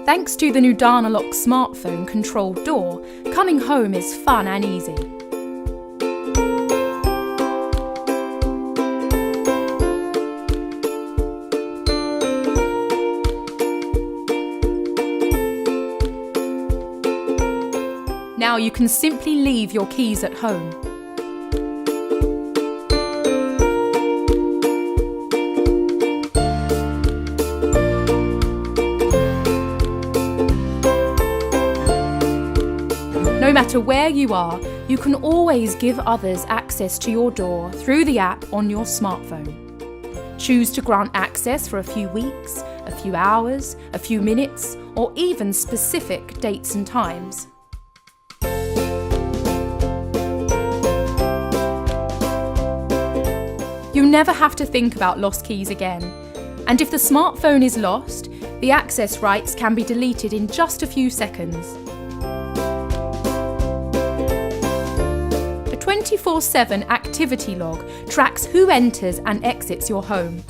Thanks to the new Danalock smartphone controlled door, coming home is fun and easy. Now you can simply leave your keys at home. No matter where you are, you can always give others access to your door through the app on your smartphone. Choose to grant access for a few weeks, a few hours, a few minutes, or even specific dates and times. You never have to think about lost keys again. And if the smartphone is lost, the access rights can be deleted in just a few seconds. A 24/7 activity log tracks who enters and exits your home,